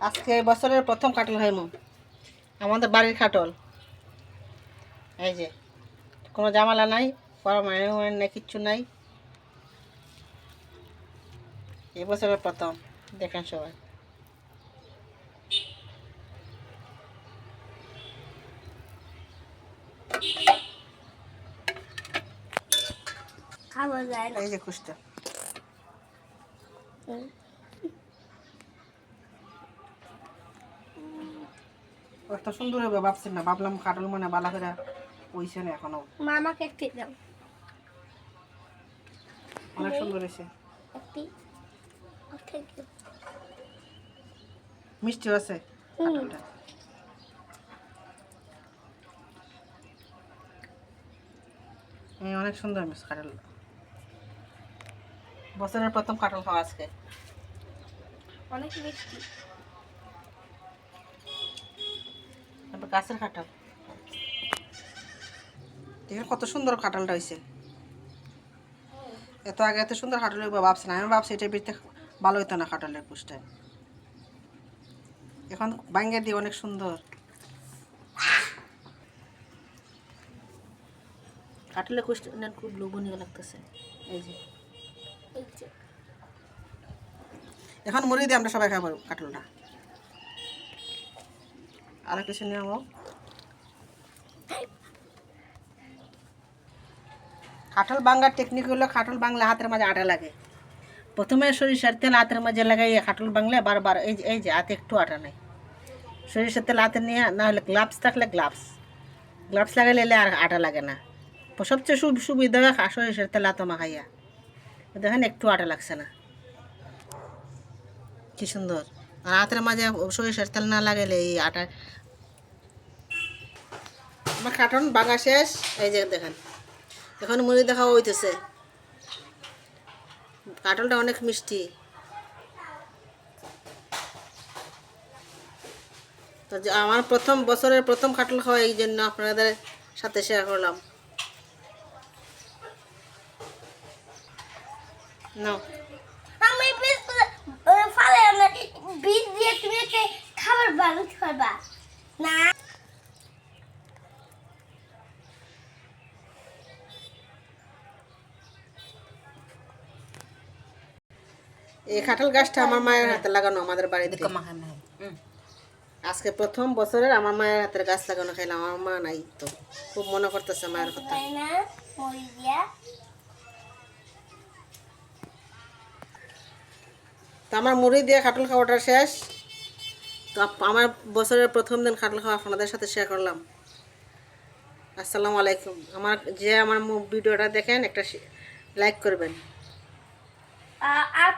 আজকে বছরের প্রথম কাটল খাইমু আমাদের বাড়ির কাটল। এই যে কোনো জামালা নাই, পড়া মানে নাই, কিচ্ছু নাই। এই বছরের প্রথম দেখেন সবাই। খাওয়া যায় না। এই যে কুষ্টা কত সুন্দর হবে ভাবছি না, ভাবলাম কাটল মানে বালা করে ওইছে না এখনো। মামাকে একটি দাও। অনেক সুন্দর হয়েছে, একটি থ্যাংক ইউ। মিষ্টিও আছে কাটলটা। অনেক সুন্দর মিস কাটল, বছরের প্রথম কাটল খাওয়া আজকে। অনেক মিষ্টি। তারপর গাছের কাঁঠাল দেখেন কত সুন্দর কাঁঠালটা হয়েছে। এত আগে এত সুন্দর কাঁঠাল হইব ভাবছি না, আমি ভাবছি এটা বেরতে ভালো হইতো না কাঁঠালের কুষ্টায়। এখন ভাঙ্গে দিয়ে অনেক সুন্দর কাঁঠালের কুষ্টা খুব লোভনীয় লাগতেছে। এই যে এখন মুড়ি দিয়ে আমরা সবাই খাবো কাঁঠালটা। আর কিছু নিয়ম কাঁঠাল ভাঙ্গার টেকনিক হলো, কাঁঠাল বাংলা হাতের মাঝে আটা লাগে। প্রথমে সরিষার তেল হাতের মাঝে লাগাই কাঁঠাল বাংলে বারবার এই যে হাতে একটু আটা নেই, সরিষার তেল হাতে নিয়ে, না হলে গ্লাভস থাকলে গ্লাভস লাগাইলে আর আটা লাগে না। সবচেয়ে সুবিধা হয় সরিষার তেল হাতে মাখাইয়া। দেখেন একটু আটা লাগছে না, কি সুন্দর। আর হাতের মাঝে সরিষার তেল না লাগাইলে এই আটা। আমার কাঁঠাল ভাঙা শেষ। এই যে দেখেন এখন মুড়ি দেখা হইতেছে। কাঁঠালটা অনেক মিষ্টি। তো আমার প্রথম বছরের প্রথম কাঁঠাল খাওয়া, এই জন্য আপনাদের সাথে শেয়ার করলাম। নাও আমি বীজ ফালে না, বীজ দিয়ে তুমি একটা খাবার বানাতে পারবা না। এই কাঁঠাল গাছটা আমার মায়ের হাতে লাগানো, আমাদের বাড়িতে আজকে প্রথম বছরের আমার মায়ের হাতের গাছ লাগানো খাইলাম। আমার মা নাই তো, খুব মনে করতেছে মায়ের কথা। তো আমার মুড়ি দিয়ে কাঁঠাল খাওয়াটা শেষ। তো আমার বছরের প্রথম দিন কাঁঠাল খাওয়া আপনাদের সাথে শেয়ার করলাম। আসসালামু আলাইকুম। আমার ভিডিওটা দেখেন, একটা লাইক করবেন। আর